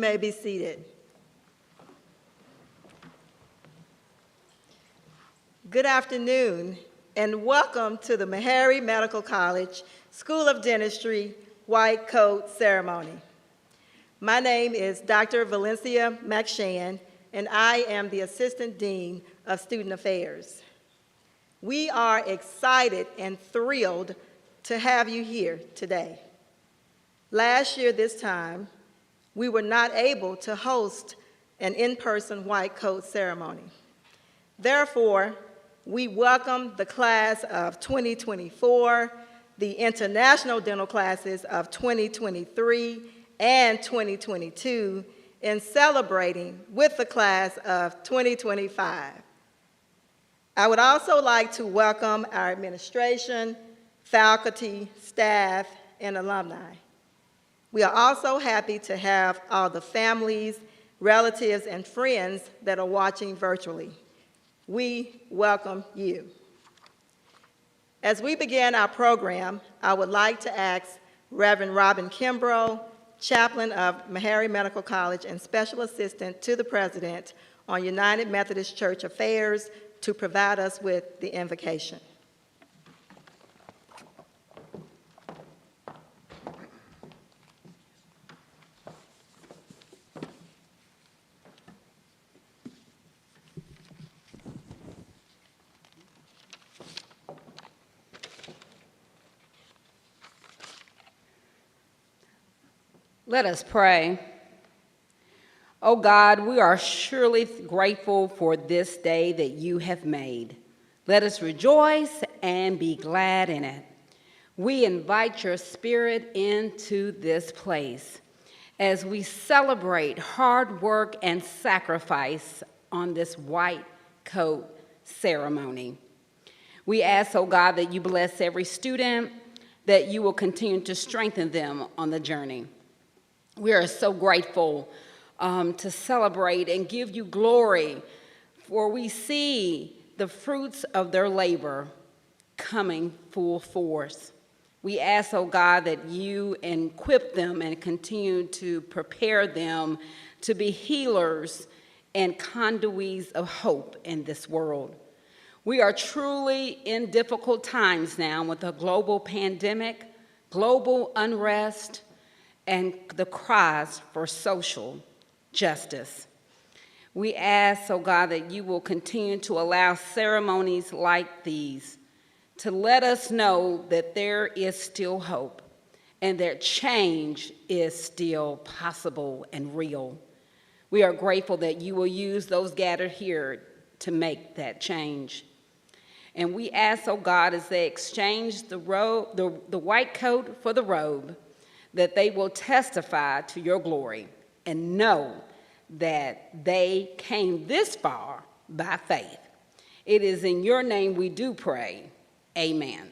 may be seated. Good afternoon, and welcome to the Meharry Medical College School of Dentistry White Coat Ceremony. My name is Dr. Valencia McShann, and I am the Assistant Dean of Student Affairs. We are excited and thrilled to have you here today. Last year this time, we were not able to host an in-person white coat ceremony. Therefore, we welcome the class of 2024, the international dental classes of 2023 and 2022, in celebrating with the class of 2025. I would also like to welcome our administration, faculty, staff, and alumni. We are also happy to have all the families, relatives, and friends that are watching virtually. We welcome you. As we begin our program, I would like to ask Reverend Robin Kimbrough, chaplain of Meharry Medical College and special assistant to the president on United Methodist Church Affairs, to provide us with the invocation. Let us pray. Oh God, we are surely grateful for this day that you have made. Let us rejoice and be glad in it. We invite your spirit into this place as we celebrate hard work and sacrifice on this white coat ceremony. We ask, oh God, that you bless every student, that you will continue to strengthen them on the journey. We are so grateful to celebrate and give you glory, for we see the fruits of their labor coming full force. We ask, oh God, that you equip them and continue to prepare them to be healers and conduits of hope in this world. We are truly in difficult times now with a global pandemic, global unrest, and the cries for social justice. We ask, oh God, that you will continue to allow ceremonies like these to let us know that there is still hope and that change is still possible and real. We are grateful that you will use those gathered here to make that change. And we ask, oh God, as they exchange the white coat for the robe, that they will testify to your glory and know that they came this far by faith. It is in your name we do pray. Amen.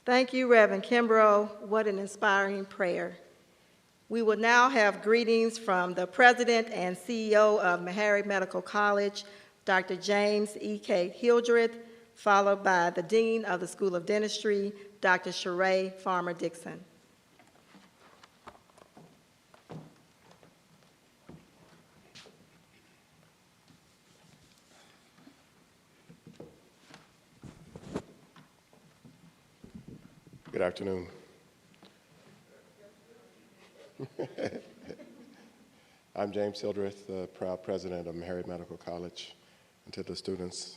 Thank you, Reverend Kimbrough. What an inspiring prayer. We will now have greetings from the President and CEO of Meharry Medical College, Dr. James E.K. Hildreth, followed by the Dean of the School of Dentistry, Dr. Sheree Farmer-Dixon. Good afternoon. I'm James Hildreth, the proud president of Meharry Medical College. And to the students,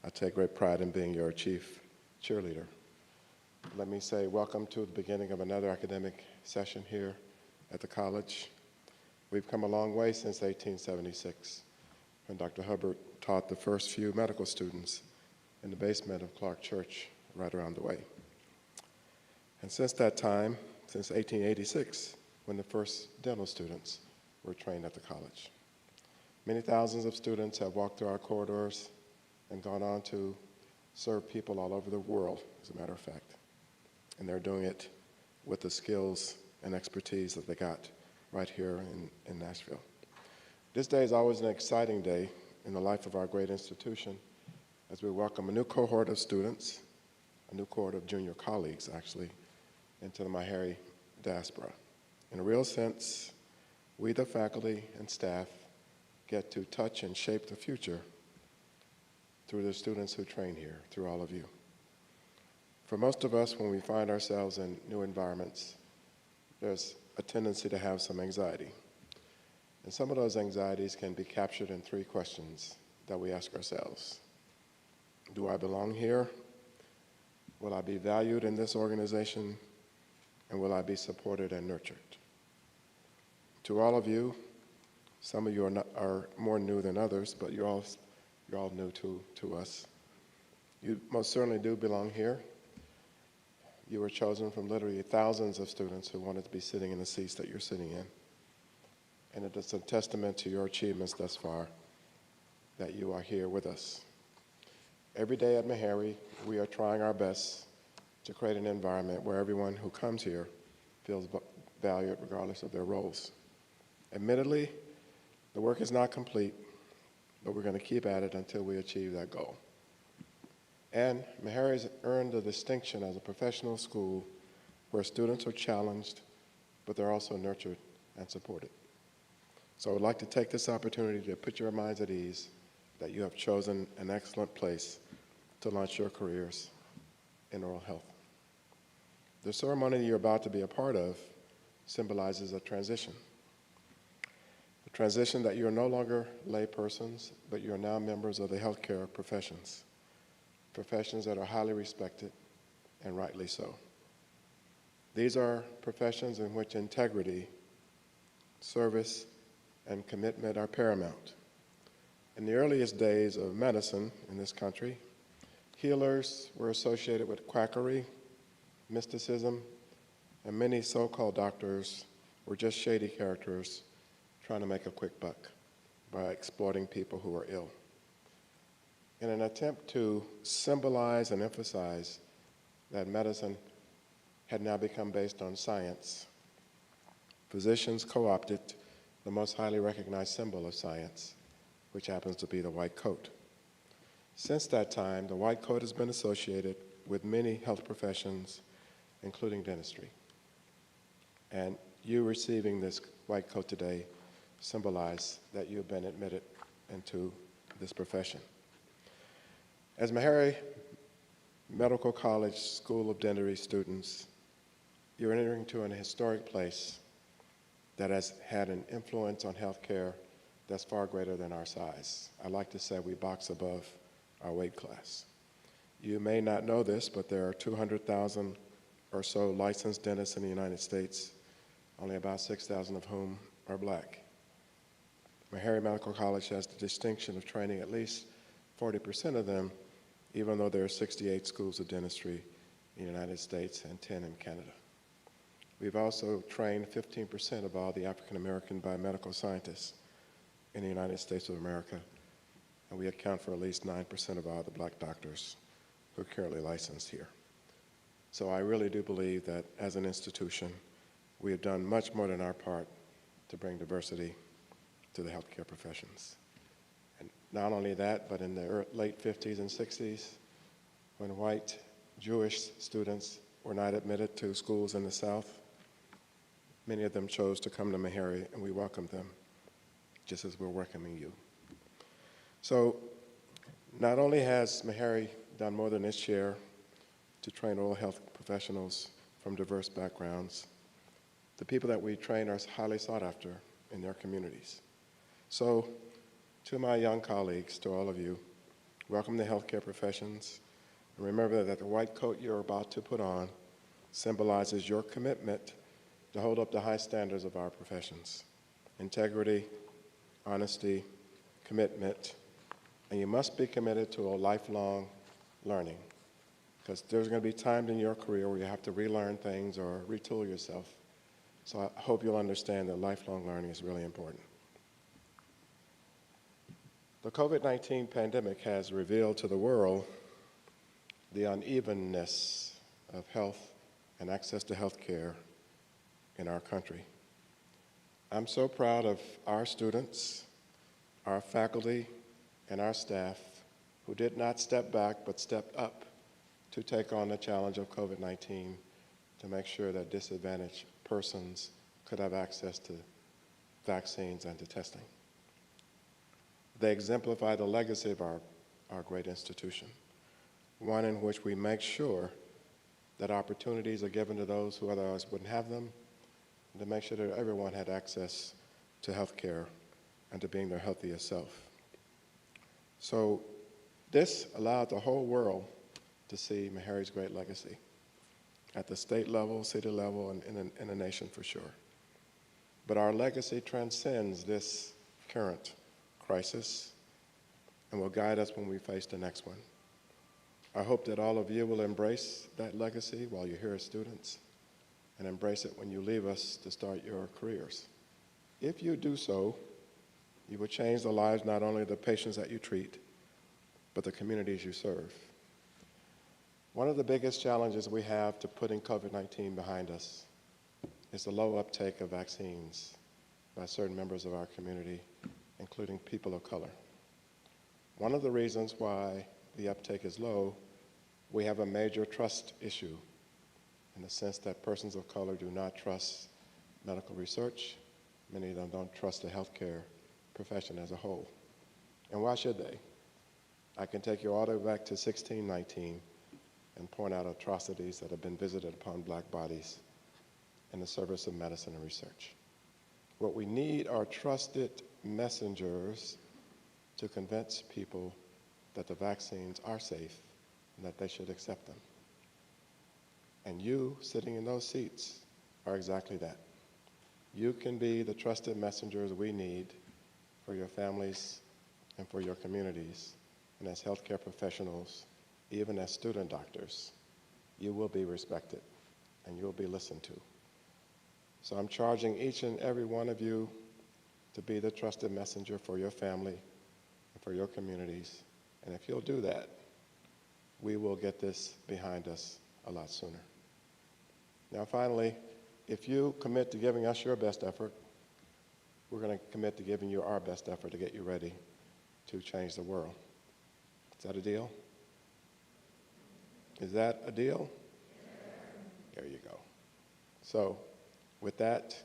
I take great pride in being your chief cheerleader. Let me say welcome to the beginning of another academic session here at the college. We've come a long way since 1876, when Dr. Hubbard taught the first few medical students in the basement of Clark Church right around the way. And since that time, since 1886, when the first dental students were trained at the college, many thousands of students have walked through our corridors and gone on to serve people all over the world, as a matter of fact. And they're doing it with the skills and expertise that they got right here in Nashville. This day is always an exciting day in the life of our great institution as we welcome a new cohort of students, a new cohort of junior colleagues, actually, into the Meharry diaspora. In a real sense, we, the faculty and staff, get to touch and shape the future through the students who train here, through all of you. For most of us, when we find ourselves in new environments, there's a tendency to have some anxiety. And some of those anxieties can be captured in 3 questions that we ask ourselves. Do I belong here? Will I be valued in this organization? And will I be supported and nurtured? To all of you, some of you are more new than others, but you're all new to us. You most certainly do belong here. You were chosen from literally thousands of students who wanted to be sitting in the seats that you're sitting in. And it is a testament to your achievements thus far that you are here with us. Every day at Meharry, we are trying our best to create an environment where everyone who comes here feels valued regardless of their roles. Admittedly, the work is not complete, but we're going to keep at it until we achieve that goal. And Meharry has earned the distinction as a professional school where students are challenged, but they're also nurtured and supported. So I would like to take this opportunity to put your minds at ease that you have chosen an excellent place to launch your careers in oral health. The ceremony you're about to be a part of symbolizes a transition. A transition that you're no longer lay persons, but you're now members of the healthcare professions that are highly respected, and rightly so. These are professions in which integrity, service, and commitment are paramount. In the earliest days of medicine in this country, healers were associated with quackery, mysticism, and many so-called doctors were just shady characters trying to make a quick buck by exploiting people who were ill. In an attempt to symbolize and emphasize that medicine had now become based on science, physicians co-opted the most highly recognized symbol of science, which happens to be the white coat. Since that time, the white coat has been associated with many health professions, including dentistry. And you receiving this white coat today symbolize that you've been admitted into this profession. As Meharry Medical College School of Dentistry students, you're entering into an historic place that has had an influence on healthcare that's far greater than our size. I like to say we box above our weight class. You may not know this, but there are 200,000 or so licensed dentists in the United States, only about 6,000 of whom are black. Meharry Medical College has the distinction of training at least 40% of them, even though there are 68 schools of dentistry in the United States and 10 in Canada. We've also trained 15% of all the African American biomedical scientists in the United States of America, and we account for at least 9% of all the black doctors who are currently licensed here. So I really do believe that as an institution, we have done much more than our part to bring diversity to the healthcare professions. And not only that, but in the late 50s and 60s, when white Jewish students were not admitted to schools in the South, many of them chose to come to Meharry, and we welcomed them, just as we're welcoming you. So not only has Meharry done more than its share to train oral health professionals from diverse backgrounds, the people that we train are highly sought after in their communities. So to my young colleagues, to all of you, welcome to healthcare professions, and remember that the white coat you're about to put on symbolizes your commitment to hold up the high standards of our professions: integrity, honesty, commitment, and you must be committed to a lifelong learning, because there's going to be times in your career where you have to relearn things or retool yourself. So I hope you'll understand that lifelong learning is really important. The COVID-19 pandemic has revealed to the world the unevenness of health and access to health care in our country. I'm so proud of our students, our faculty, and our staff who did not step back but stepped up to take on the challenge of COVID-19 to make sure that disadvantaged persons could have access to vaccines and to testing. They exemplify the legacy of our great institution, one in which we make sure that opportunities are given to those who otherwise wouldn't have them, and to make sure that everyone had access to health care and to being their healthiest self. So this allowed the whole world to see Meharry's great legacy at the state level, city level, and in the nation for sure. But our legacy transcends this current crisis and will guide us when we face the next one. I hope that all of you will embrace that legacy while you're here as students and embrace it when you leave us to start your careers. If you do so, you will change the lives not only of the patients that you treat, but the communities you serve. One of the biggest challenges we have to putting COVID-19 behind us is the low uptake of vaccines by certain members of our community, including people of color. One of the reasons why the uptake is low, we have a major trust issue in the sense that persons of color do not trust medical research. Many of them don't trust the healthcare profession as a whole. And why should they? I can take you all the way back to 1619 and point out atrocities that have been visited upon black bodies in the service of medicine and research. What we need are trusted messengers to convince people that the vaccines are safe and that they should accept them. And you, sitting in those seats, are exactly that. You can be the trusted messengers we need for your families and for your communities. And as healthcare professionals, even as student doctors, you will be respected and you'll be listened to. So I'm charging each and every one of you to be the trusted messenger for your family and for your communities. And if you'll do that, we will get this behind us a lot sooner. Now finally, if you commit to giving us your best effort, we're going to commit to giving you our best effort to get you ready to change the world. Is that a deal? Is that a deal? There you go. So with that,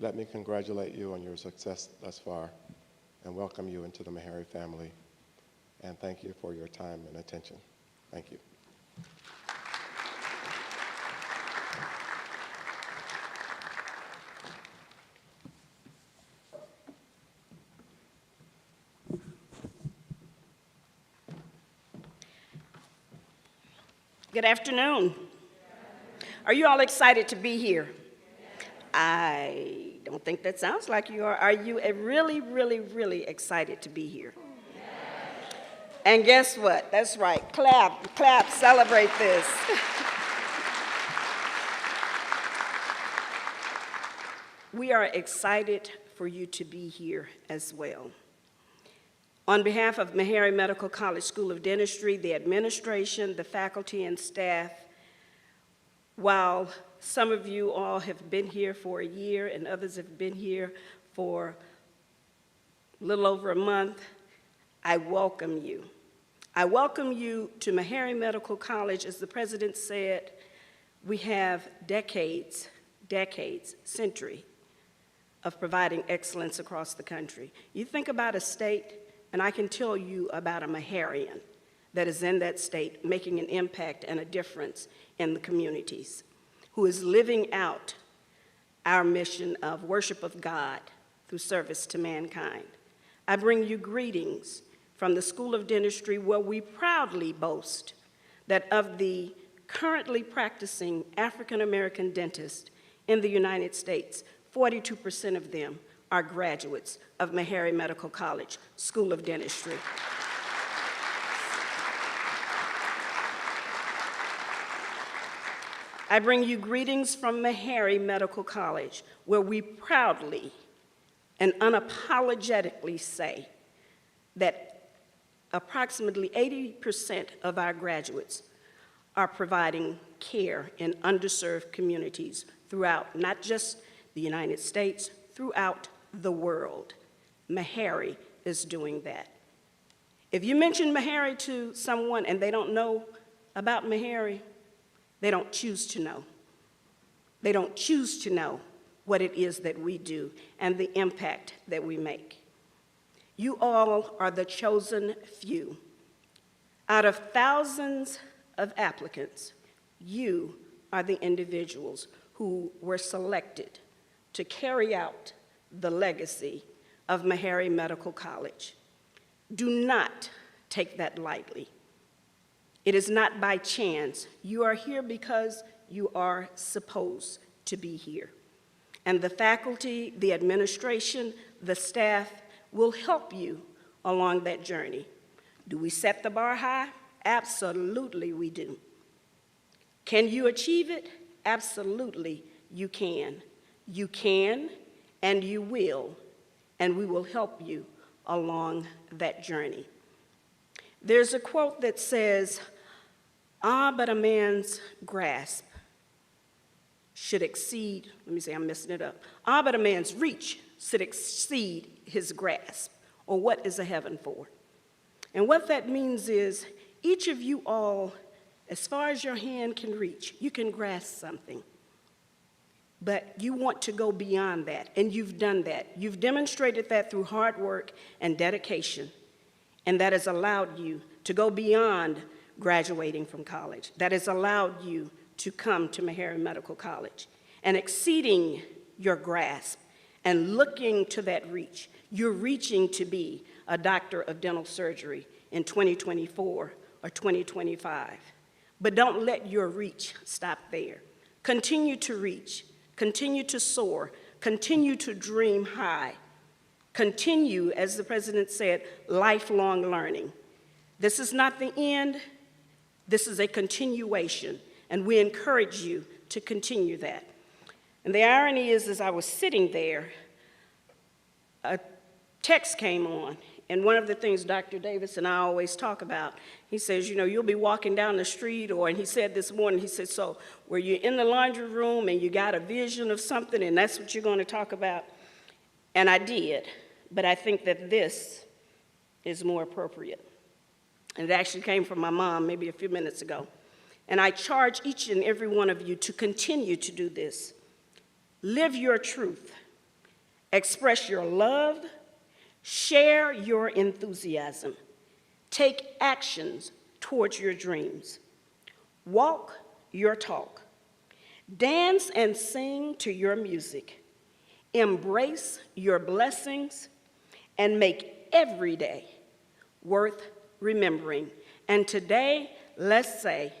let me congratulate you on your success thus far and welcome you into the Meharry family. And thank you for your time and attention. Thank you. Good afternoon. Are you all excited to be here? I don't think that sounds like you are. Are you really, really, really excited to be here? And guess what? That's right. Clap, clap, celebrate this. We are excited for you to be here as well. On behalf of Meharry Medical College School of Dentistry, the administration, the faculty, and staff, while some of you all have been here for a year and others have been here for a little over a month, I welcome you. I welcome you to Meharry Medical College. As the president said, we have decades, century of providing excellence across the country. You think about a state, and I can tell you about a Meharryan that is in that state making an impact and a difference in the communities, who is living out our mission of worship of God through service to mankind. I bring you greetings from the School of Dentistry, where we proudly boast that of the currently practicing African-American dentists in the United States, 42% of them are graduates of Meharry Medical College School of Dentistry. I bring you greetings from Meharry Medical College, where we proudly and unapologetically say that approximately 80% of our graduates are providing care in underserved communities throughout not just the United States, throughout the world. Meharry is doing that. If you mention Meharry to someone and they don't know about Meharry, they don't choose to know. They don't choose to know what it is that we do and the impact that we make. You all are the chosen few. Out of thousands of applicants, you are the individuals who were selected to carry out the legacy of Meharry Medical College. Do not take that lightly. It is not by chance. You are here because you are supposed to be here. And the faculty, the administration, the staff will help you along that journey. Do we set the bar high? Absolutely we do. Can you achieve it? Absolutely you can. You can and you will, and we will help you along that journey. There's a quote that says, but a man's grasp should exceed, let me say I'm messing it up. But a man's reach should exceed his grasp, or what is a heaven for? And what that means is each of you all, as far as your hand can reach, you can grasp something. But you want to go beyond that, and you've done that. You've demonstrated that through hard work and dedication, and that has allowed you to go beyond graduating from college. That has allowed you to come to Meharry Medical College and exceeding your grasp and looking to that reach. You're reaching to be a doctor of dental surgery in 2024 or 2025. But don't let your reach stop there. Continue to reach, continue to soar, continue to dream high. Continue, as the president said, lifelong learning. This is not the end, this is a continuation, and we encourage you to continue that. And the irony is, as I was sitting there, a text came on, and one of the things Dr. Davis and I always talk about, he says, you'll be walking down the street, and he said this morning, he said, so were you in the laundry room and you got a vision of something and that's what you're going to talk about? And I did, but I think that this is more appropriate. And it actually came from my mom maybe a few minutes ago. And I charge each and every one of you to continue to do this. Live your truth. Express your love. Share your enthusiasm. Take actions towards your dreams. Walk your talk. Dance and sing to your music. Embrace your blessings and make every day worth remembering. And today, let's say,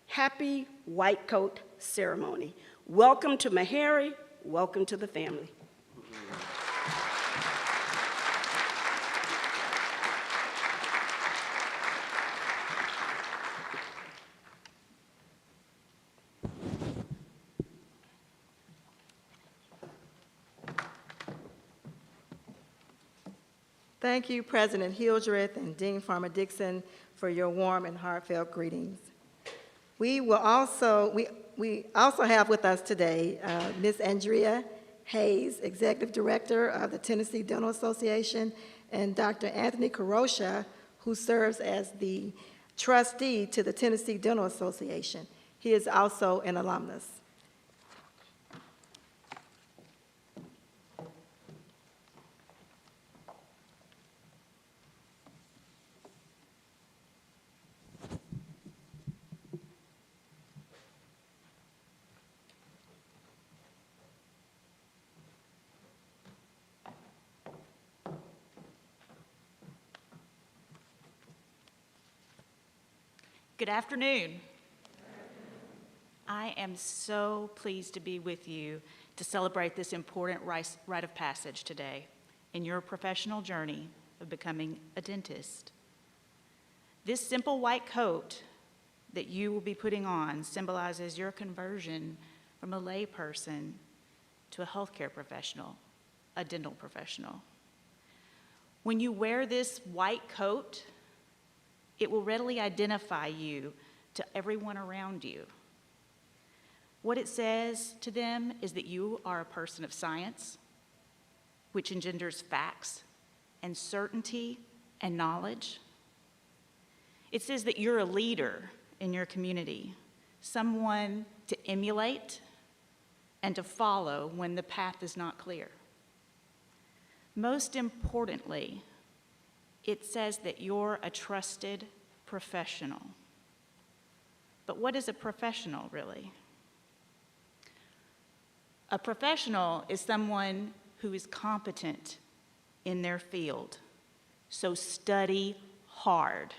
Happy White Coat Ceremony. Welcome to Meharry. Welcome to the family. Thank you, President Hildreth and Dean Farmer-Dixon, for your warm and heartfelt greetings. We also have with us today Ms. Andrea Hayes, Executive Director of the Tennessee Dental Association, and Dr. Anthony Carosha, who serves as the trustee to the Tennessee Dental Association. He is also an alumnus. Good afternoon. I am so pleased to be with you to celebrate this important rite of passage today in your professional journey of becoming a dentist. This simple white coat that you will be putting on symbolizes your conversion from a layperson to a healthcare professional, a dental professional. When you wear this white coat, it will readily identify you to everyone around you. What it says to them is that you are a person of science, which engenders facts and certainty and knowledge. It says that you're a leader in your community, someone to emulate and to follow when the path is not clear. Most importantly, it says that you're a trusted professional. But what is a professional, really? A professional is someone who is competent in their field, so study hard.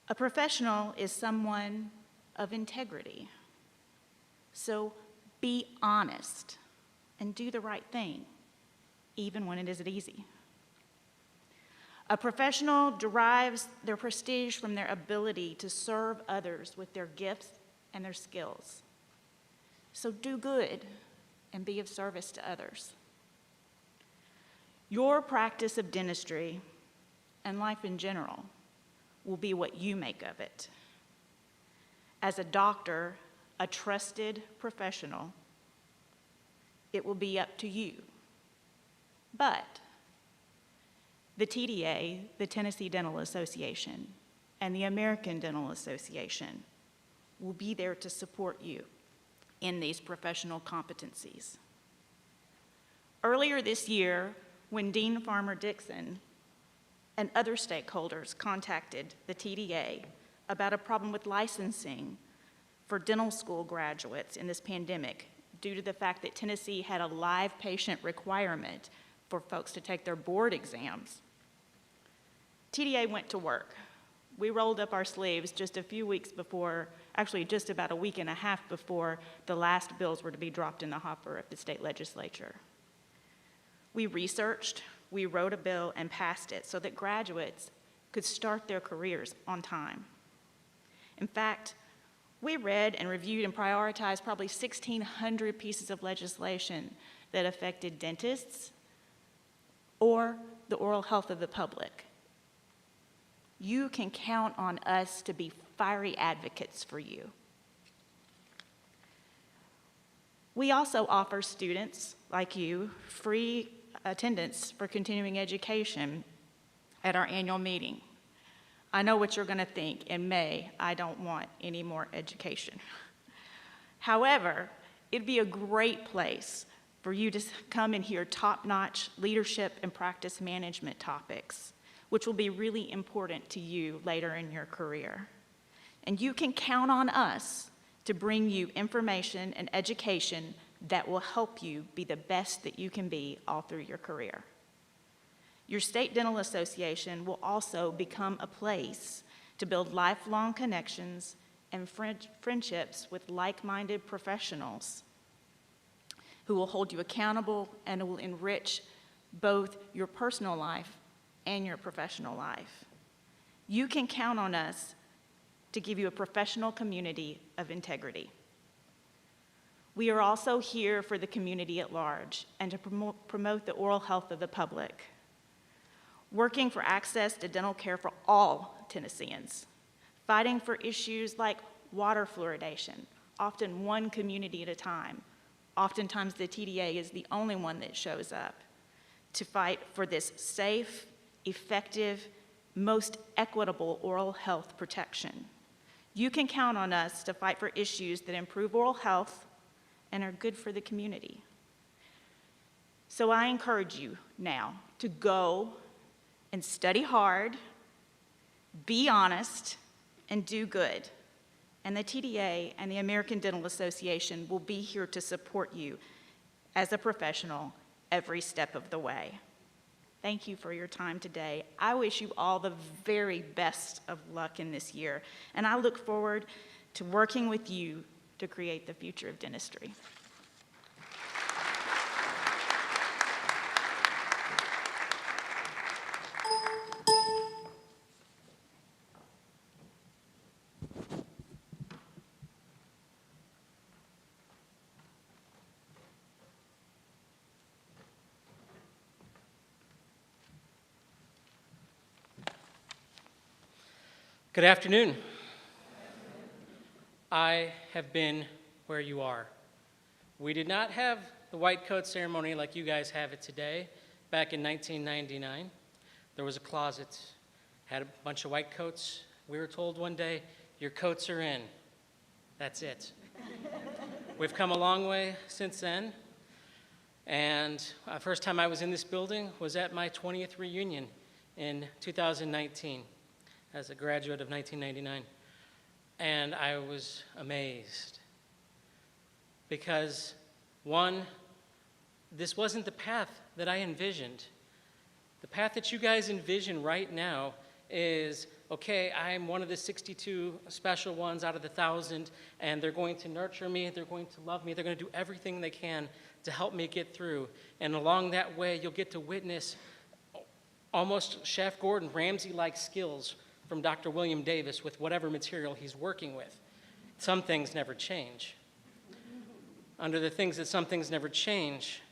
A professional is someone of integrity, so be honest and do the right thing, even when it isn't easy. A professional derives their prestige from their ability to serve others with their gifts and their skills. So do good and be of service to others. Your practice of dentistry and life in general will be what you make of it. As a doctor, a trusted professional, it will be up to you. But the TDA, the Tennessee Dental Association, and the American Dental Association will be there to support you in these professional competencies. Earlier this year, when Dean Farmer Dixon and other stakeholders contacted the TDA about a problem with licensing for dental school graduates in this pandemic due to the fact that Tennessee had a live patient requirement for folks to take their board exams, TDA went to work. We rolled up our sleeves just a few weeks before, actually just about a week and a half before the last bills were to be dropped in the hopper of the state legislature. We researched, we wrote a bill and passed it so that graduates could start their careers on time. In fact, we read and reviewed and prioritized probably 1,600 pieces of legislation that affected dentists or the oral health of the public. You can count on us to be fiery advocates for you. We also offer students like you free attendance for continuing education at our annual meeting. I know what you're going to think. In May, I don't want any more education. However, it'd be a great place for you to come and hear top-notch leadership and practice management topics, which will be really important to you later in your career. And you can count on us to bring you information and education that will help you be the best that you can be all through your career. Your state dental association will also become a place to build lifelong connections and friendships with like-minded professionals who will hold you accountable and will enrich both your personal life and your professional life. You can count on us to give you a professional community of integrity. We are also here for the community at large and to promote the oral health of the public, working for access to dental care for all Tennesseans, fighting for issues like water fluoridation, often one community at a time. Oftentimes the TDA is the only one that shows up to fight for this safe, effective, most equitable oral health protection. You can count on us to fight for issues that improve oral health and are good for the community. So I encourage you now to go and study hard, be honest, and do good. And the TDA and the American Dental Association will be here to support you as a professional every step of the way. Thank you for your time today. I wish you all the very best of luck in this year, and I look forward to working with you to create the future of dentistry. Good afternoon. I have been where you are. We did not have the white coat ceremony like you guys have it today, back in 1999, there was a closet, had a bunch of white coats. We were told one day, your coats are in. That's it. We've come a long way since then. And the first time I was in this building was at my 20th reunion in 2019 as a graduate of 1999. And I was amazed because, one, this wasn't the path that I envisioned. The path that you guys envision right now is, okay, I'm one of the 62 special ones out of the 1,000, and they're going to nurture me, they're going to love me, they're going to do everything they can to help me get through. And along that way, you'll get to witness almost Chef Gordon Ramsay-like skills from Dr. William Davis with whatever material he's working with. Some things never change. Under the things that some things never change,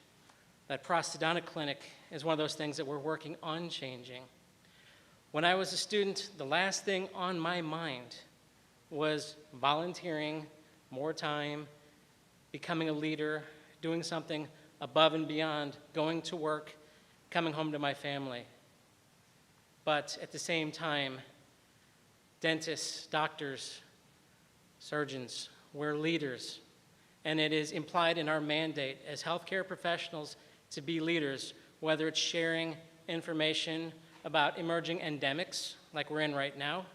that prosthodontic clinic is one of those things that we're working on changing. When I was a student, the last thing on my mind was volunteering, more time, becoming a leader, doing something above and beyond, going to work, coming home to my family. But at the same time, dentists, doctors, surgeons, we're leaders. And it is implied in our mandate as healthcare professionals to be leaders, whether it's sharing information about emerging endemics, like we're in right now,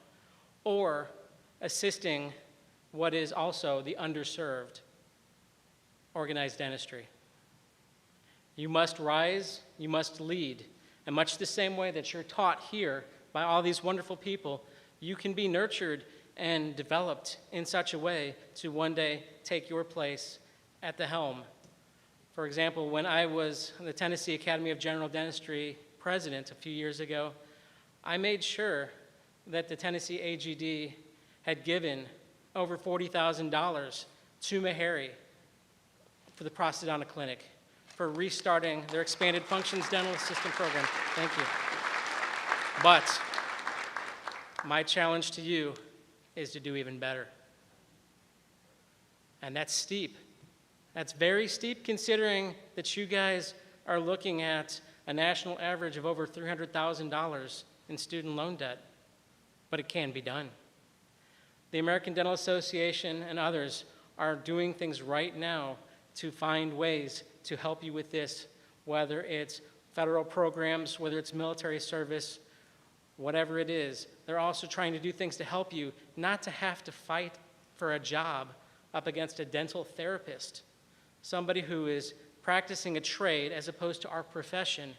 or assisting what is also the underserved, organized dentistry. You must rise, you must lead, and much the same way that you're taught here by all these wonderful people, you can be nurtured and developed in such a way to one day take your place at the helm. For example, when I was the Tennessee Academy of General Dentistry president a few years ago, I made sure that the Tennessee AGD had given over $40,000 to Meharry for the prosthodontic clinic for restarting their expanded functions dental assistant program. Thank you. But my challenge to you is to do even better. And that's steep. That's very steep considering that you guys are looking at a national average of over $300,000 in student loan debt. But it can be done. The American Dental Association and others are doing things right now to find ways to help you with this, whether it's federal programs, whether it's military service, whatever it is. They're also trying to do things to help you not to have to fight for a job up against a dental therapist, somebody who is practicing a trade as opposed to our profession,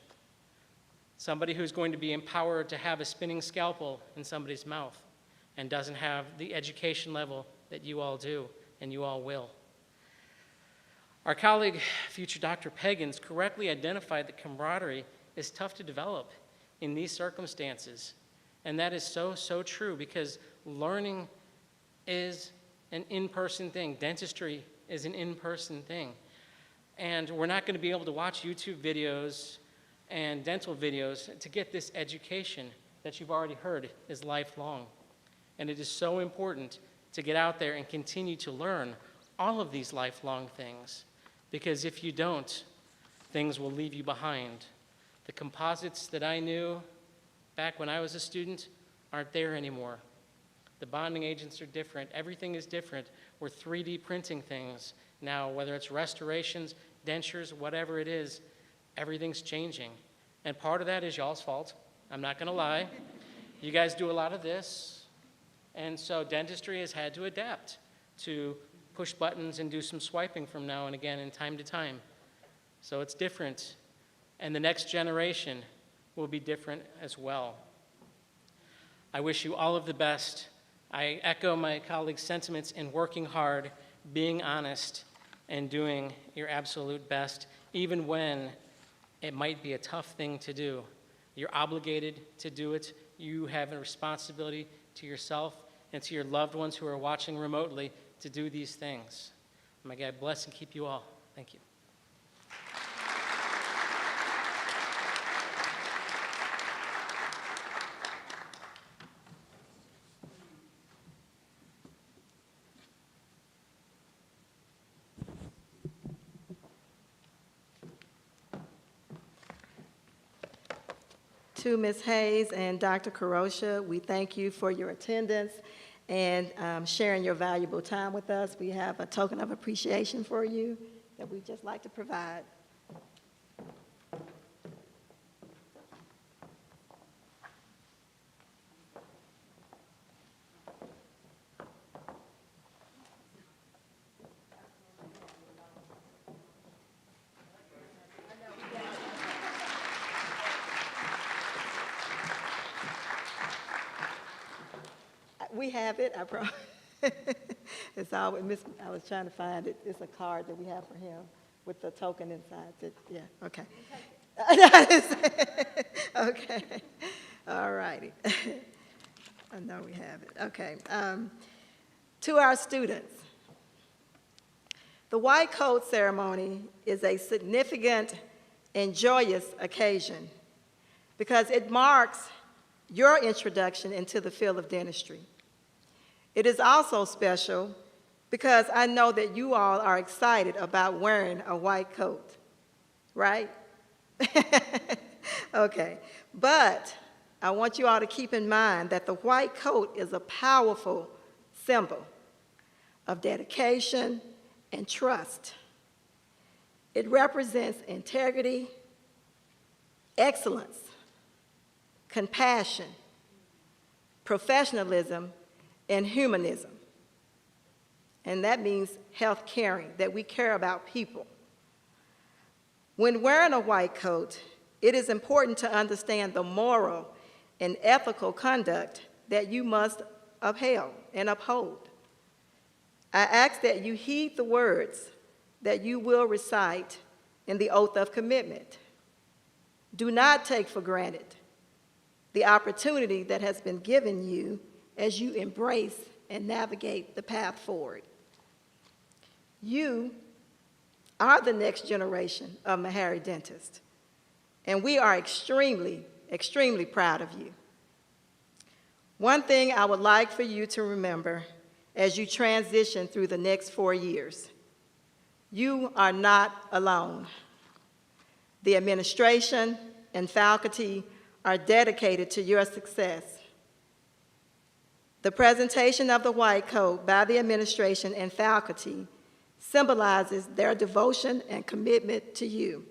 somebody who's going to be empowered to have a spinning scalpel in somebody's mouth and doesn't have the education level that you all do and you all will. Our colleague, future Dr. Peggins, correctly identified that camaraderie is tough to develop in these circumstances. And that is so, so true because learning is an in-person thing. Dentistry is an in-person thing. And we're not going to be able to watch YouTube videos and dental videos to get this education that you've already heard is lifelong. And it is so important to get out there and continue to learn all of these lifelong things, because if you don't, things will leave you behind. The composites that I knew back when I was a student aren't there anymore. The bonding agents are different. Everything is different. We're 3D printing things now, whether it's restorations, dentures, whatever it is, everything's changing. And part of that is y'all's fault. I'm not going to lie. You guys do a lot of this. And so dentistry has had to adapt to push buttons and do some swiping from now and again and time to time. So it's different. And the next generation will be different as well. I wish you all of the best. I echo my colleagues' sentiments in working hard, being honest, and doing your absolute best, even when it might be a tough thing to do. You're obligated to do it. You have a responsibility to yourself and to your loved ones who are watching remotely to do these things. May God bless and keep you all. Thank you. To Ms. Hayes and Dr. Karosha, we thank you for your attendance and sharing your valuable time with us. We have a token of appreciation for you that we'd just like to provide. We have it, I promise. It's always, I was trying to find it. It's a card that we have for him with the token inside. Yeah, okay. Okay, all righty. I know we have it. Okay. To our students, the white coat ceremony is a significant and joyous occasion because it marks your introduction into the field of dentistry. It is also special because I know that you all are excited about wearing a white coat, right? Okay, but I want you all to keep in mind that the white coat is a powerful symbol of dedication and trust. It represents integrity, excellence, compassion, professionalism, and humanism. And that means health caring, that we care about people. When wearing a white coat, it is important to understand the moral and ethical conduct that you must uphold. I ask that you heed the words that you will recite in the oath of commitment. Do not take for granted the opportunity that has been given you as you embrace and navigate the path forward. You are the next generation of Meharry dentists, and we are extremely, extremely proud of you. One thing I would like for you to remember as you transition through the next 4 years, you are not alone. The administration and faculty are dedicated to your success. The presentation of the white coat by the administration and faculty symbolizes their devotion and commitment to you,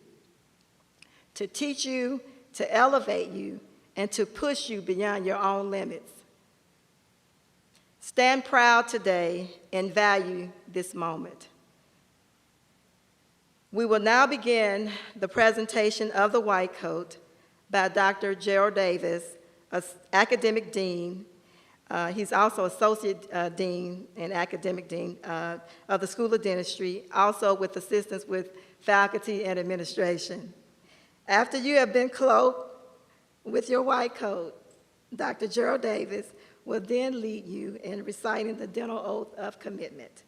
to teach you, to elevate you, and to push you beyond your own limits. Stand proud today and value this moment. We will now begin the presentation of the white coat by Dr. Gerald Davis, academic dean. He's also associate dean and academic dean of the School of Dentistry, also with assistance with faculty and administration. After you have been cloaked with your white coat, Dr. Gerald Davis will then lead you in reciting the dental oath of commitment.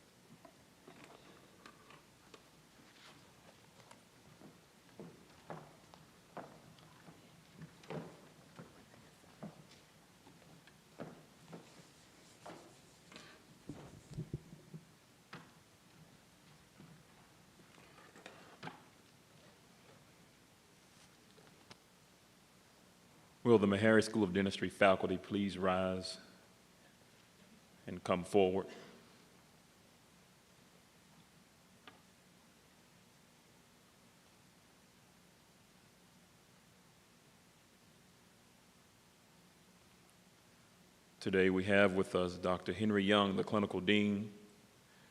Will the Meharry School of Dentistry faculty please rise and come forward? Today we have with us Dr. Henry Young, the clinical dean,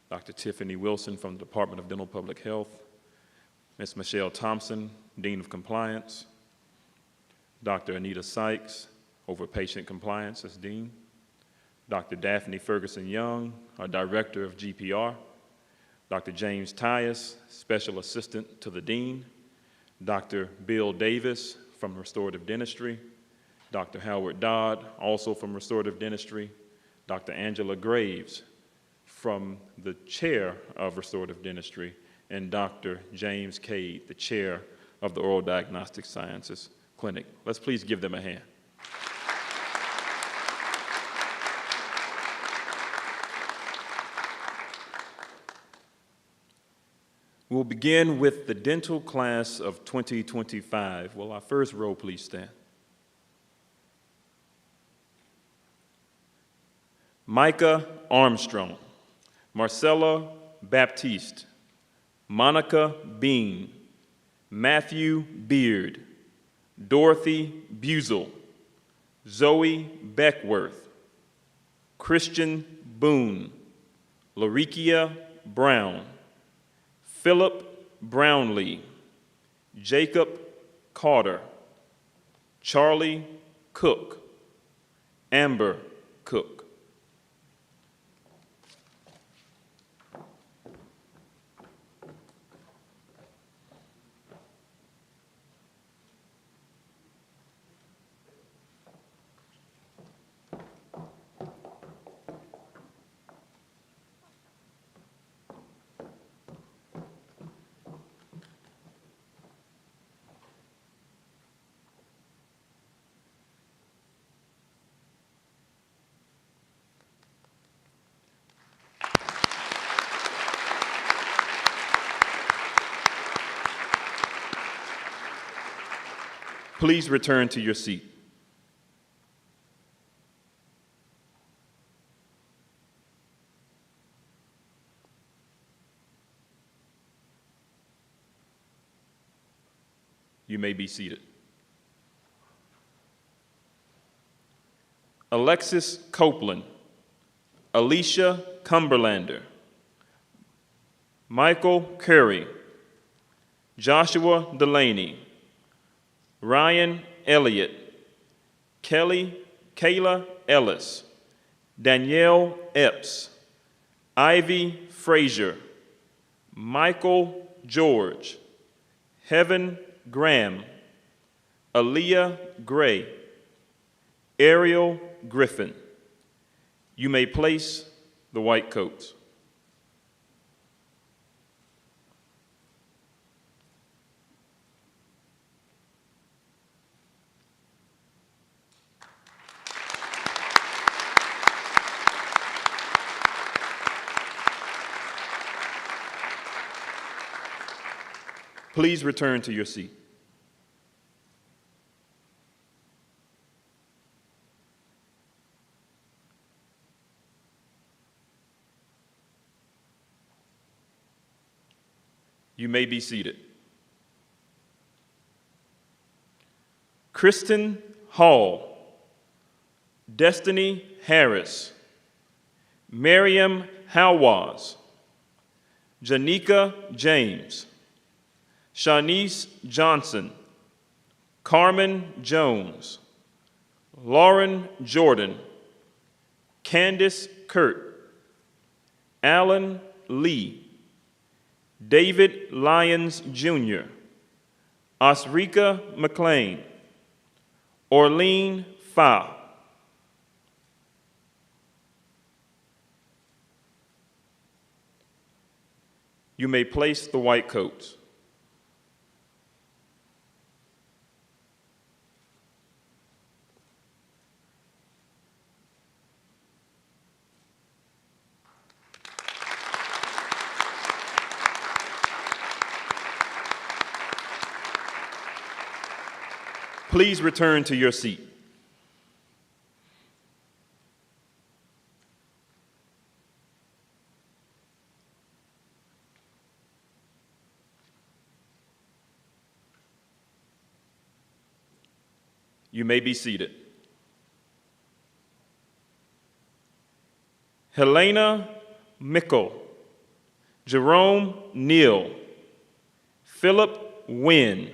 Dr. Tiffany Wilson from the Department of Dental Public Health, Ms. Michelle Thompson, Dean of Compliance, Dr. Anita Sykes, over patient compliance as Dean, Dr. Daphne Ferguson Young, our Director of GPR, Dr. James Tyus, Special Assistant to the Dean, Dr. Bill Davis from Restorative Dentistry, Dr. Howard Dodd, also from Restorative Dentistry, Dr. Angela Graves from the Chair of Restorative Dentistry, and Dr. James Cade, the Chair of the Oral Diagnostic Sciences Clinic. Let's please give them a hand. We'll begin with the dental class of 2025. Will our first row please stand? Micah Armstrong, Marcella Baptiste, Monica Bean, Matthew Beard, Dorothy Buzel, Zoe Beckworth, Christian Boone, Larikia Brown, Philip Brownlee, Jacob Carter, Charlie Cook, Amber Cook. Please return to your seat. You may be seated. Alexis Copeland, Alicia Cumberlander, Michael Curry, Joshua Delaney, Ryan Elliott, Kayla Ellis, Danielle Epps, Ivy Frazier, Michael George, Heaven Graham, Aaliyah Gray, Ariel Griffin. You may place the white coats. Please return to your seat. You may be seated. Kristen Hall, Destiny Harris, Miriam Hawaz, Janika James, Shanice Johnson, Carmen Jones, Lauren Jordan, Candace Kurt, Alan Lee, David Lyons Jr., Osrika McLean, Orlean Fa. You may place the white coats. Please return to your seat. You may be seated. Helena Mickle, Jerome Neal, Philip Wynn,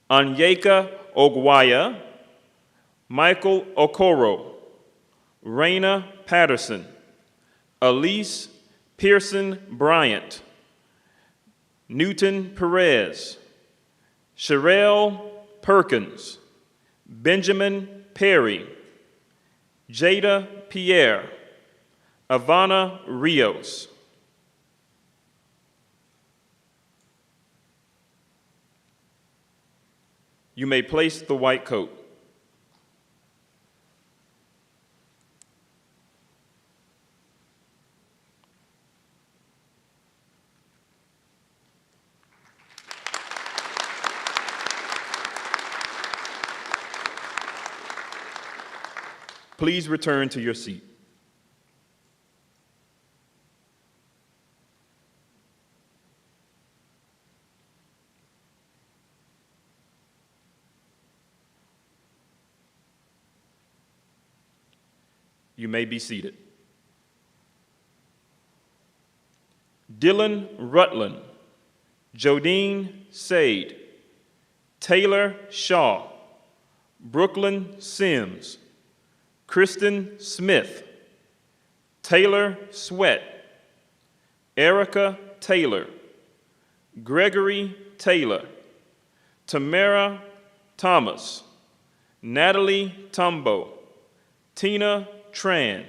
Anyeka Ogwaya, Michael Okoro, Raina Patterson, Elise Pearson Bryant, Newton Perez, Sherelle Perkins, Benjamin Perry, Jada Pierre, Ivana Rios. You may place the white coat. Please return to your seat. You may be seated. Dylan Rutland, Jodine Sade, Taylor Shaw, Brooklyn Sims, Kristen Smith, Taylor Sweat, Erica Taylor, Gregory Taylor, Tamara Thomas, Natalie Tumbo, Tina Tran,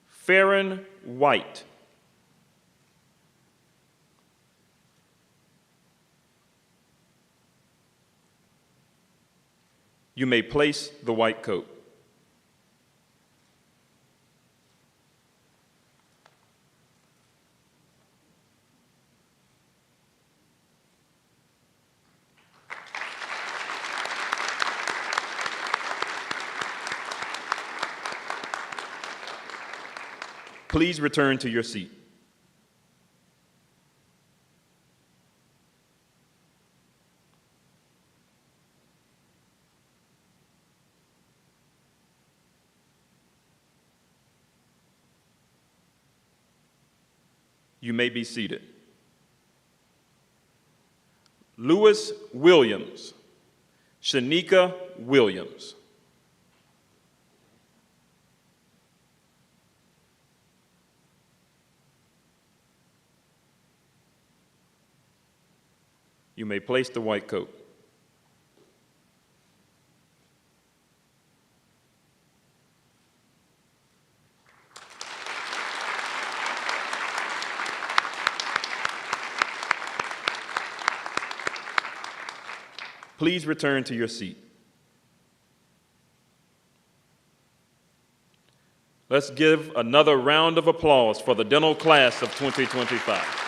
Farron White. You may place the white coat. Please return to your seat. You may be seated. Lewis Williams, Shanika Williams. You may place the white coat. Please return to your seat. Let's give another round of applause for the dental class of 2025.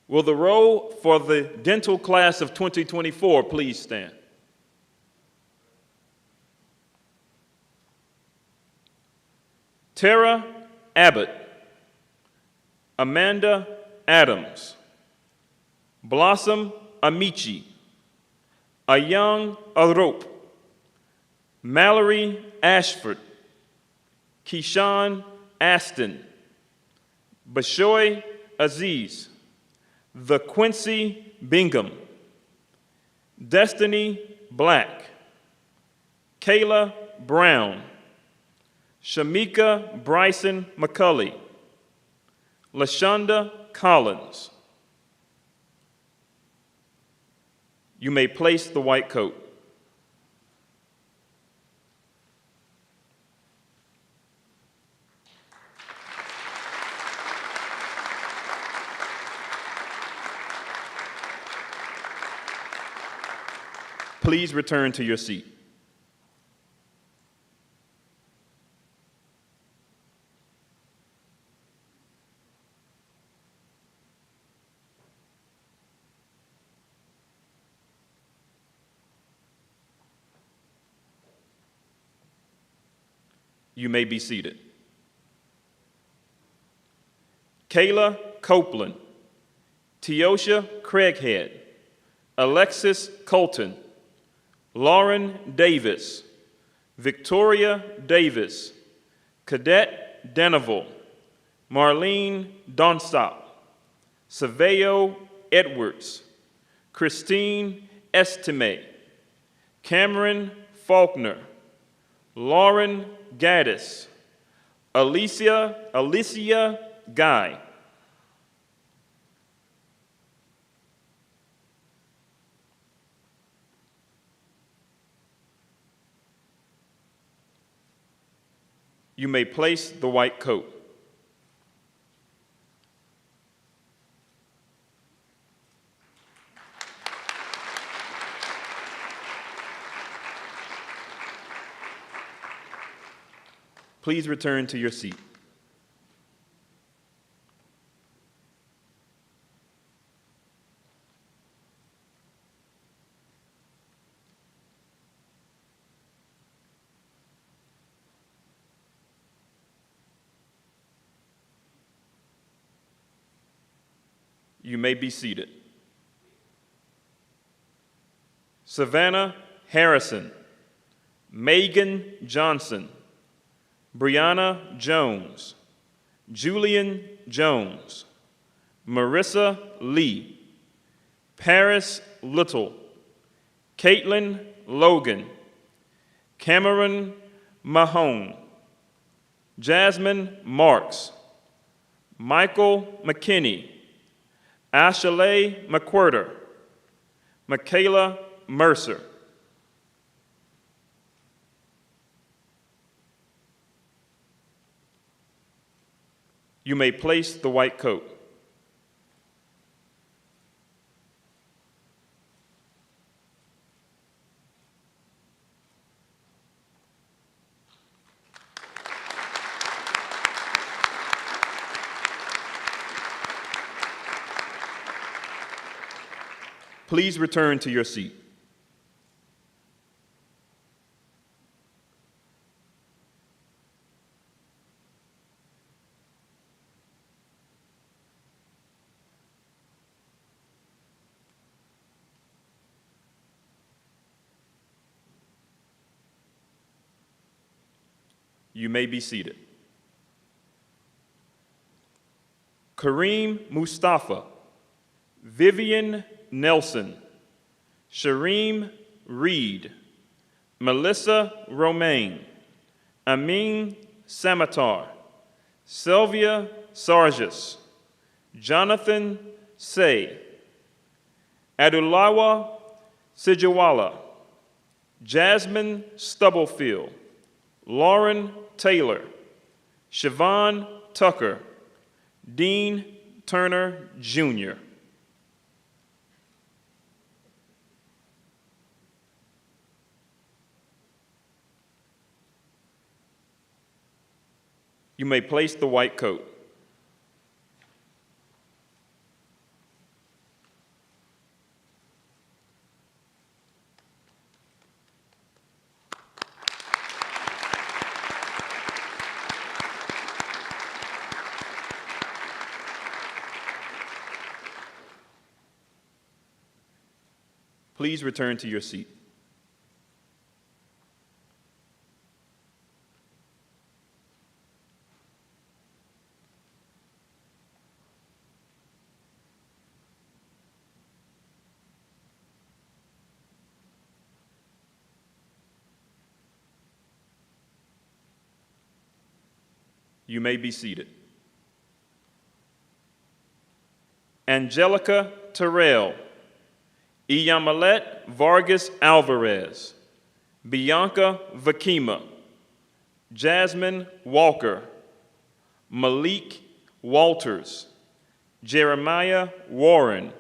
Will the roll for the dental class of 2024 please stand? Tara Abbott, Amanda Adams, Blossom Amici, Ayang Arop, Mallory Ashford, Keyshawn Aston, Bashoy Aziz, The Quincy Bingham, Destiny Black, Kayla Brown, Shamika Bryson McCulley, LaShonda Collins. You may place the white coat. Please return to your seat. You may be seated. Kayla Copeland, Teosha Craighead, Alexis Colton, Lauren Davis, Victoria Davis, Cadet Denival, Marlene Donstop, Saveo Edwards, Christine Estime, Cameron Faulkner, Lauren Gaddis, Alicia Guy. You may place the white coat. Please return to your seat. You may be seated. Savannah Harrison, Megan Johnson, Brianna Jones, Julian Jones, Marissa Lee, Paris Little, Caitlin Logan, Cameron Mahone, Jasmine Marks, Michael McKinney, Ashaley McWhirter, Michaela Mercer. You may place the white coat. Please return to your seat. You may be seated. Kareem Mustafa, Vivian Nelson, Shareem Reed, Melissa Romaine, Amin Samatar, Sylvia Sargis, Jonathan Say, Adulawa Sijawala, Jasmine Stubblefield, Lauren Taylor, Siobhan Tucker, Dean Turner, Jr. You may place the white coat. Please return to your seat. You may be seated. Angelica Terrell, Iyamalet Vargas Alvarez, Bianca Vakima, Jasmine Walker, Malik Walters, Jeremiah Warren,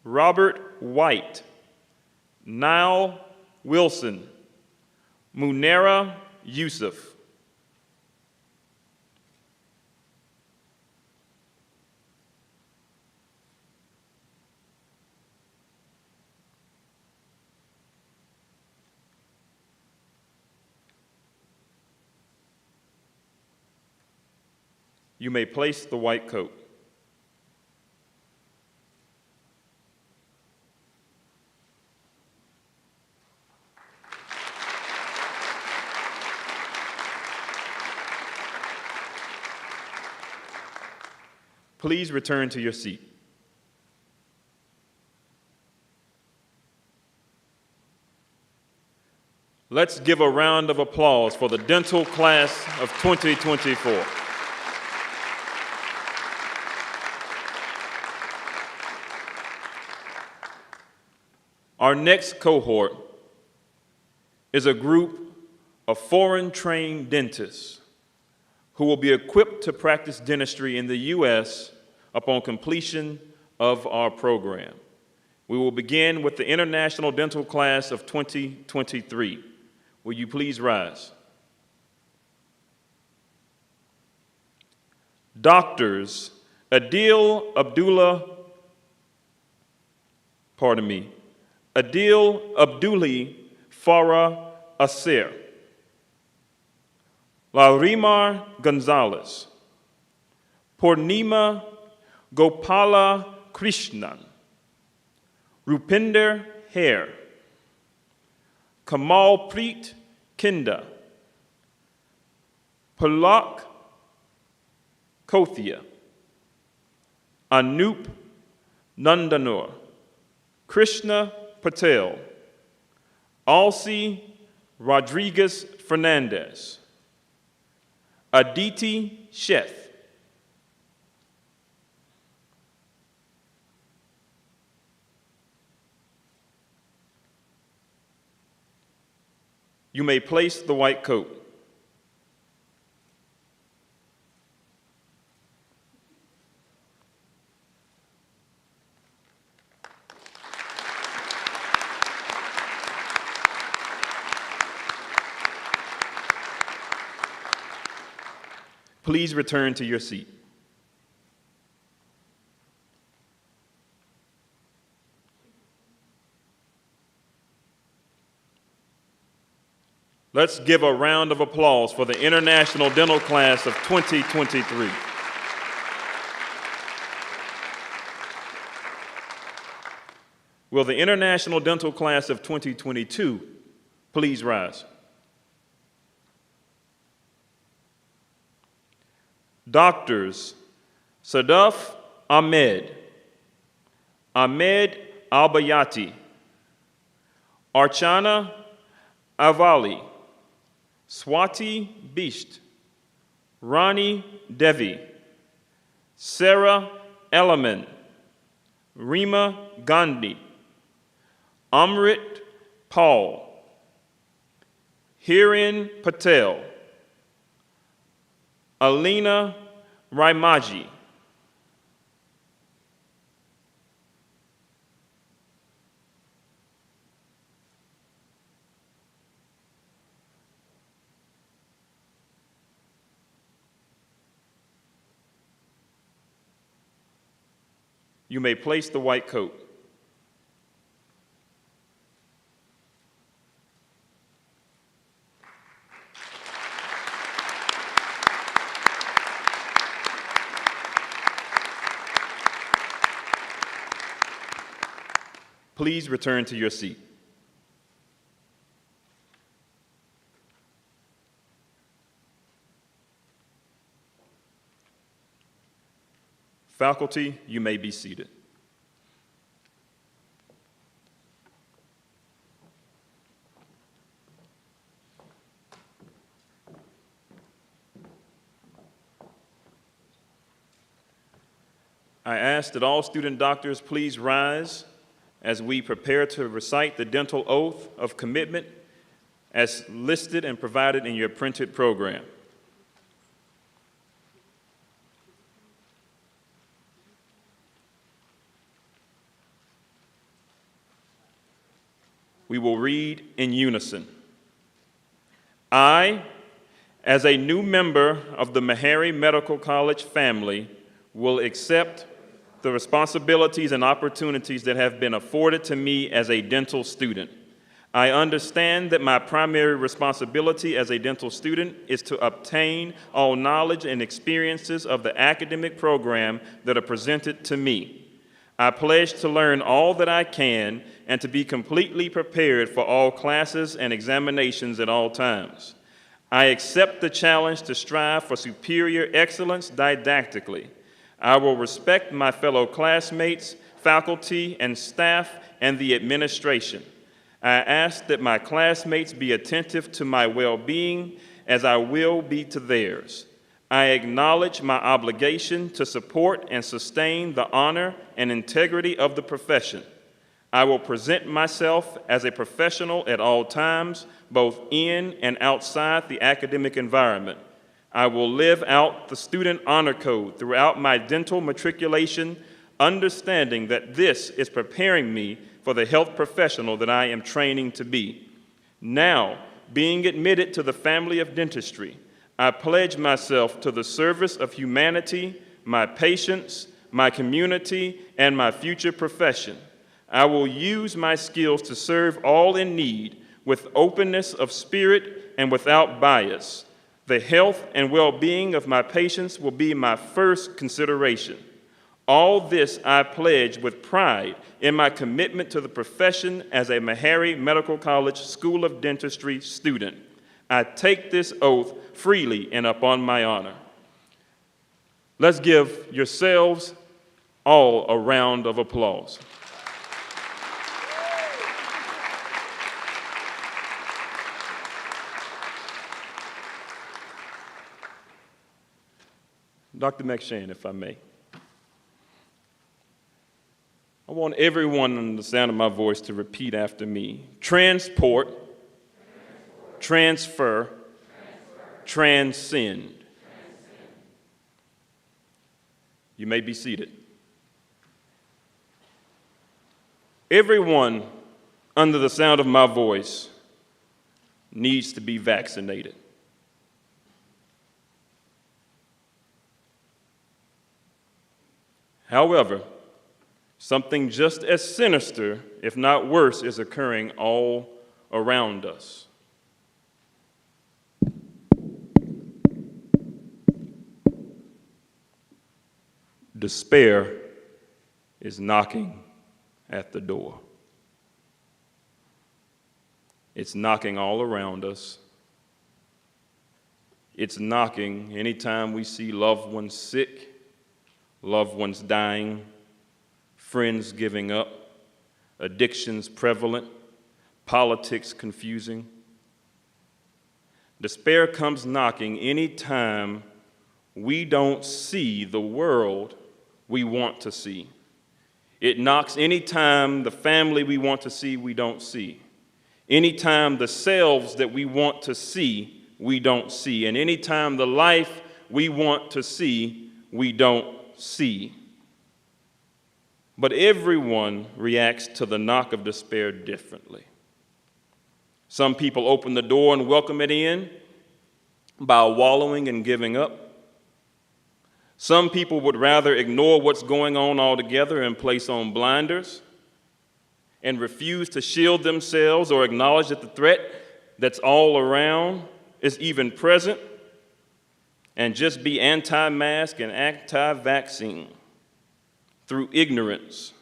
Robert White, Niall Wilson, Munera Yusuf. You may place the white coat. Please return to your seat. Let's give a round of applause for the dental class of 2024. Our next cohort is a group of foreign-trained dentists who will be equipped to practice dentistry in the U.S. upon completion of our program. We will begin with the International Dental Class of 2023. Will you please rise? Doctors Adil Abduli Farah Asir, Laurimar Gonzalez, Purnima Gopala Krishnan, Rupinder Hare, Kamalpreet Kinda, Palak Kothia, Anup Nandanur, Krishna Patel, Alcy Rodriguez Fernandez, Aditi Sheth, you may place the white coat. Please return to your seat. Let's give a round of applause for the International Dental Class of 2023. Will the International Dental Class of 2022 please rise? Doctors Sadaf Ahmed, Ahmed Albayati, Archana Avali, Swati Bisht, Rani Devi, Sarah Elaman, Rima Gandhi, Amrit Paul, Hiren Patel, Alina Raimaji, you may place the white coat. Please return to your seat. Faculty, you may be seated. I ask that all student doctors please rise as we prepare to recite the dental oath of commitment as listed and provided in your printed program. We will read in unison. I, as a new member of the Meharry Medical College family, will accept the responsibilities and opportunities that have been afforded to me as a dental student. I understand that my primary responsibility as a dental student is to obtain all knowledge and experiences of the academic program that are presented to me. I pledge to learn all that I can and to be completely prepared for all classes and examinations at all times. I accept the challenge to strive for superior excellence didactically. I will respect my fellow classmates, faculty, and staff, and the administration. I ask that my classmates be attentive to my well-being as I will be to theirs. I acknowledge my obligation to support and sustain the honor and integrity of the profession. I will present myself as a professional at all times, both in and outside the academic environment. I will live out the student honor code throughout my dental matriculation, understanding that this is preparing me for the health professional that I am training to be. Now, being admitted to the family of dentistry, I pledge myself to the service of humanity, my patients, my community, and my future profession. I will use my skills to serve all in need with openness of spirit and without bias. The health and well-being of my patients will be my first consideration. All this I pledge with pride in my commitment to the profession as a Meharry Medical College School of Dentistry student. I take this oath freely and upon my honor. Let's give yourselves all a round of applause. Dr. McShane, if I may. I want everyone on the sound of my voice to repeat after me. Transport, transfer, transcend. You may be seated. Everyone under the sound of my voice needs to be vaccinated. However, something just as sinister, if not worse, is occurring all around us. Despair is knocking at the door. It's knocking all around us. It's knocking anytime we see loved ones sick, loved ones dying, friends giving up, addictions prevalent, politics confusing. Despair comes knocking anytime we don't see the world we want to see. It knocks anytime the family we want to see, we don't see. Anytime the selves that we want to see, we don't see. And anytime the life we want to see, we don't see. But everyone reacts to the knock of despair differently. Some people open the door and welcome it in by wallowing and giving up. Some people would rather ignore what's going on altogether and place on blinders and refuse to shield themselves or acknowledge that the threat that's all around is even present and just be anti-mask and anti-vaccine through ignorance.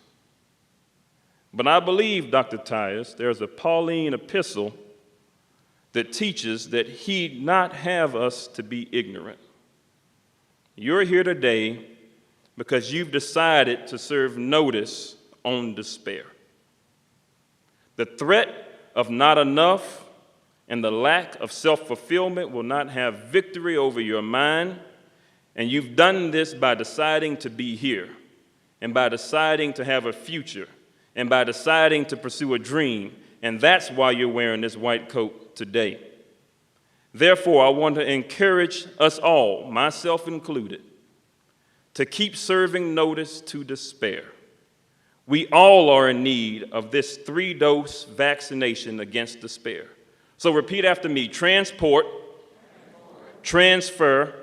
But I believe, Dr. Tyus, there's a Pauline epistle that teaches that he'd not have us to be ignorant. You're here today because you've decided to serve notice on despair. The threat of not enough and the lack of self-fulfillment will not have victory over your mind, and you've done this by deciding to be here, and by deciding to have a future, and by deciding to pursue a dream, and that's why you're wearing this white coat today. Therefore, I want to encourage us all, myself included, to keep serving notice to despair. We all are in need of this 3-dose vaccination against despair. So repeat after me: transport, transfer,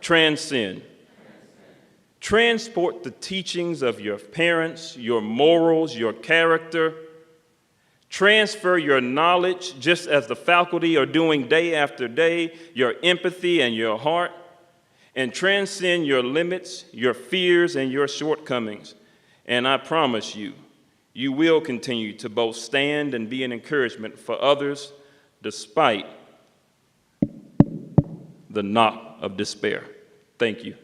transcend. Transport the teachings of your parents, your morals, your character. Transfer your knowledge, just as the faculty are doing day after day, your empathy and your heart. And transcend your limits, your fears, and your shortcomings. And I promise you, you will continue to both stand and be an encouragement for others despite the knock of despair. Thank you.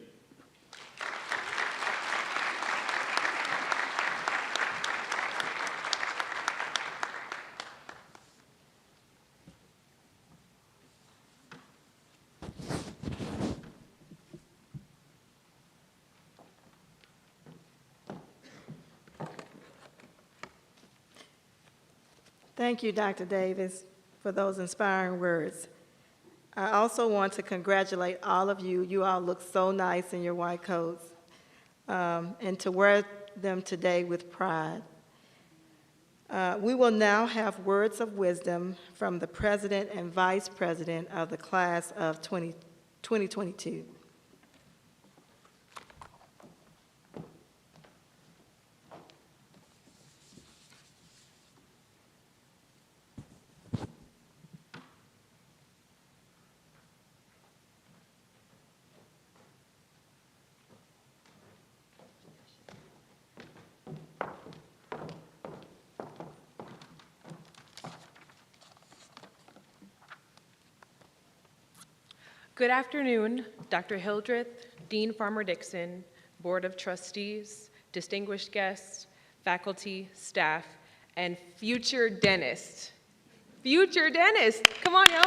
Thank you, Dr. Davis, for those inspiring words. I also want to congratulate all of you. You all look so nice in your white coats, and to wear them today with pride. We will now have words of wisdom from the President and Vice President of the class of 2022. Good afternoon, Dr. Hildreth, Dean Farmer-Dixon, Board of Trustees, distinguished guests, faculty, staff, and future dentist. Future dentist, come on, y'all.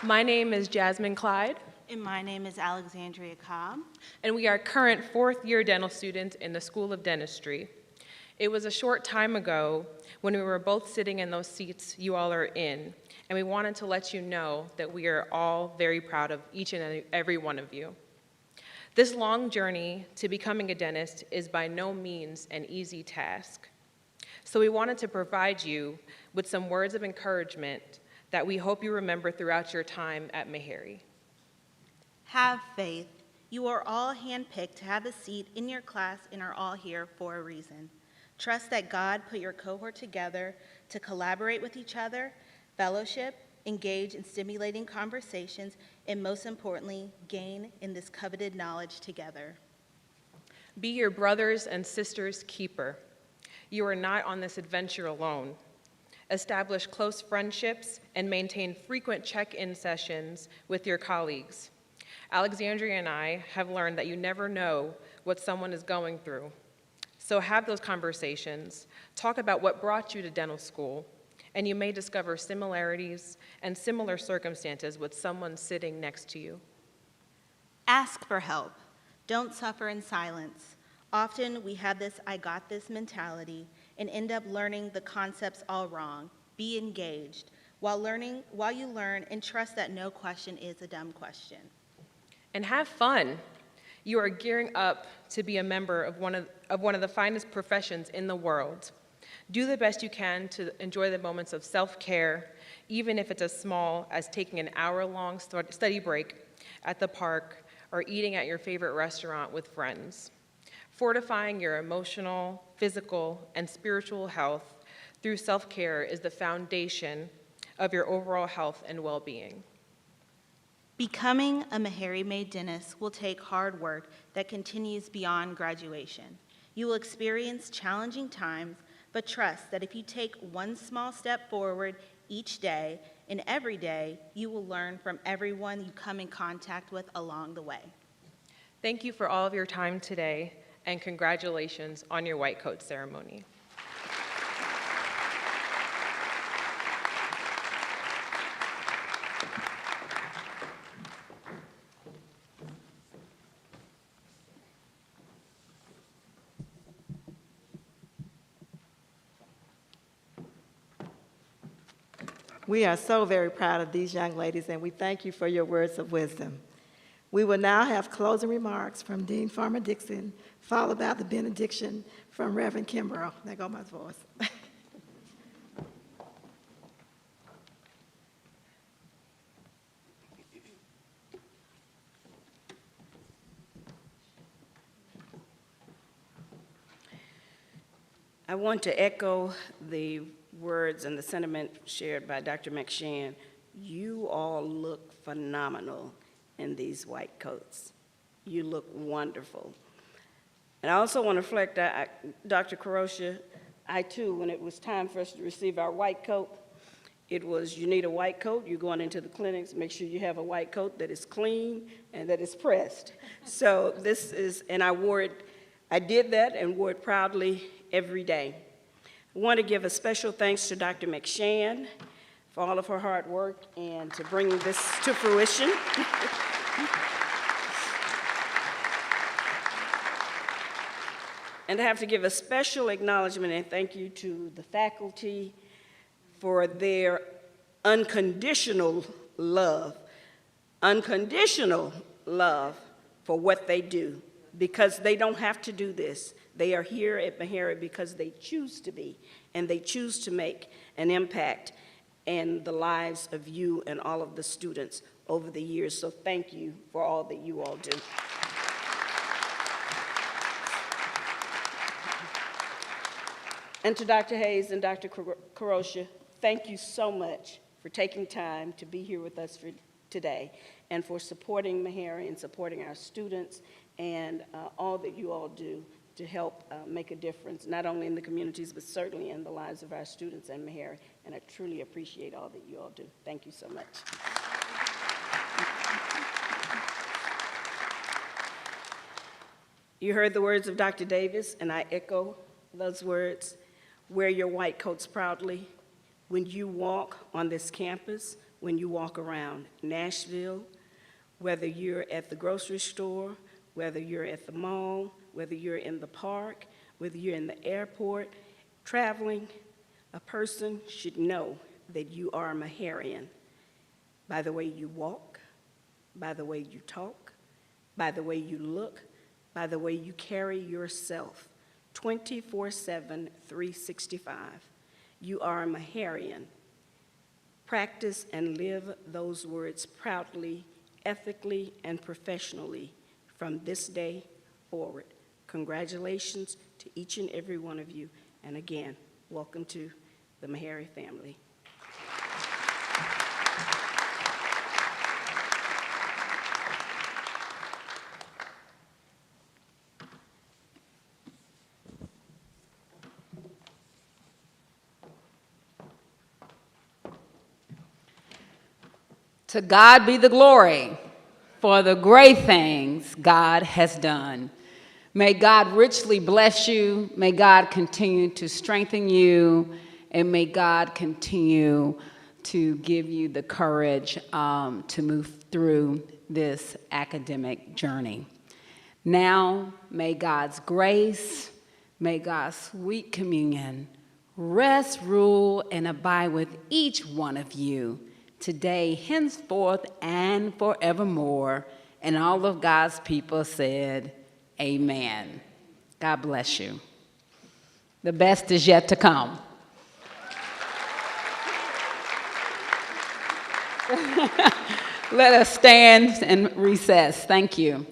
My name is Jasmine Clyde, And my name is Alexandria Cobb. and we are current fourth-year dental students in the School of Dentistry. It was a short time ago when we were both sitting in those seats you all are in, and we wanted to let you know that we are all very proud of each and every one of you. This long journey to becoming a dentist is by no means an easy task. So we wanted to provide you with some words of encouragement that we hope you remember throughout your time at Meharry. Have faith. You are all handpicked to have a seat in your class and are all here for a reason. Trust that God put your cohort together to collaborate with each other, fellowship, engage in stimulating conversations, and most importantly, gain in this coveted knowledge together. Be your brothers and sisters' keeper. You are not on this adventure alone. Establish close friendships and maintain frequent check-in sessions with your colleagues. Alexandria and I have learned that you never know what someone is going through. So have those conversations, talk about what brought you to dental school, and you may discover similarities and similar circumstances with someone sitting next to you. Ask for help. Don't suffer in silence. Often we have this "I got this" mentality and end up learning the concepts all wrong. Be engaged while you learn, and trust that no question is a dumb question. And have fun. You are gearing up to be a member of one of the finest professions in the world. Do the best you can to enjoy the moments of self-care, even if it's as small as taking an hour-long study break at the park or eating at your favorite restaurant with friends. Fortifying your emotional, physical, and spiritual health through self-care is the foundation of your overall health and well-being. Becoming a Meharry-made dentist will take hard work that continues beyond graduation. You will experience challenging times, but trust that if you take one small step forward each day and every day, you will learn from everyone you come in contact with along the way. Thank you for all of your time today, and congratulations on your white coat ceremony. We are so very proud of these young ladies, and we thank you for your words of wisdom. We will now have closing remarks from Dean Farmer-Dixon, followed by the benediction from Reverend Kimbrough. There go my voice. I want to echo the words and the sentiment shared by Dr. McShann. You all look phenomenal in these white coats. You look wonderful. And I also want to reflect, Dr. Karosha, I too, when it was time for us to receive our white coat, it was, you need a white coat, you're going into the clinics, make sure you have a white coat that is clean and that is pressed. So this is, and I did that and wore it proudly every day. I want to give a special thanks to Dr. McShann for all of her hard work and to bring this to fruition. And I have to give a special acknowledgement and thank you to the faculty for their unconditional love for what they do, because they don't have to do this. They are here at Meharry because they choose to be, and they choose to make an impact in the lives of you and all of the students over the years. So thank you for all that you all do. And to Dr. Hayes and Dr. Karosha, thank you so much for taking time to be here with us today and for supporting Meharry and supporting our students and all that you all do. to help make a difference, not only in the communities, but certainly in the lives of our students and Meharry. And I truly appreciate all that you all do. Thank you so much. You heard the words of Dr. Davis, and I echo those words. Wear your white coats proudly. When you walk on this campus, when you walk around Nashville, whether you're at the grocery store, whether you're at the mall, whether you're in the park, whether you're in the airport, traveling, a person should know that you are a Meharryan by the way you walk, by the way you talk, by the way you look, by the way you carry yourself, 24/7, 365. You are a Meharryan. Practice and live those words proudly, ethically, and professionally from this day forward. Congratulations to each and every one of you, and again, welcome to the Meharry family. To God be the glory for the great things God has done. May God richly bless you. May God continue to strengthen you. And may God continue to give you the courage to move through this academic journey. Now, may God's grace, may God's sweet communion rest, rule, and abide with each one of you today, henceforth, and forevermore. And all of God's people said, amen. God bless you. The best is yet to come. Let us stand and recess. Thank you.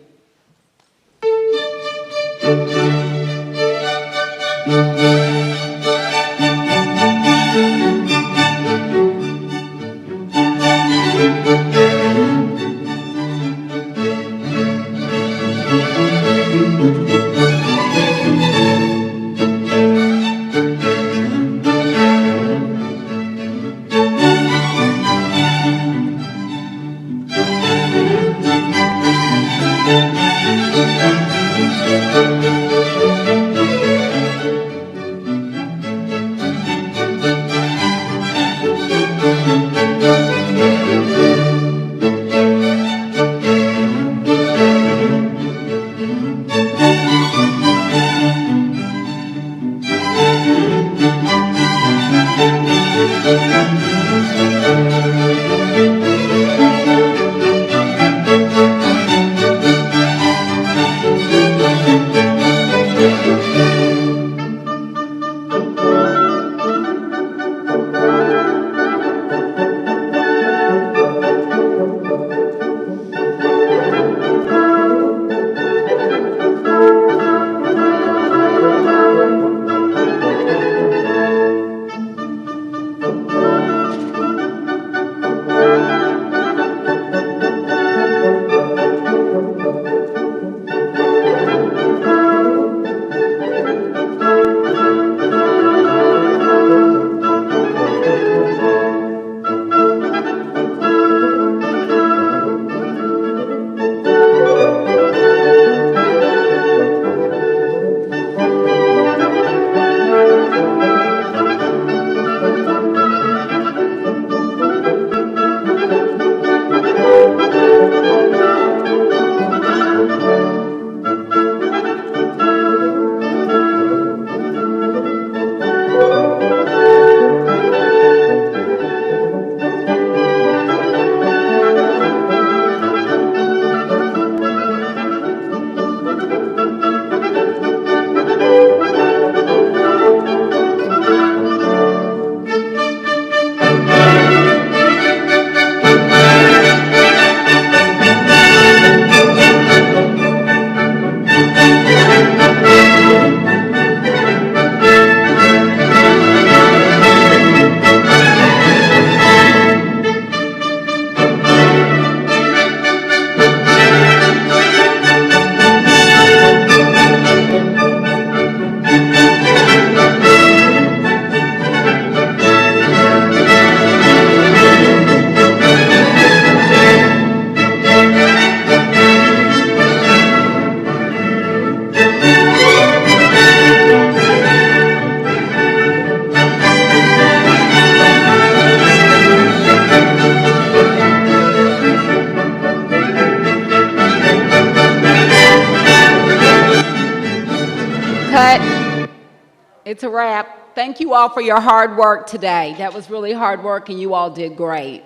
It's a wrap. Thank you all for your hard work today. That was really hard work, and you all did great.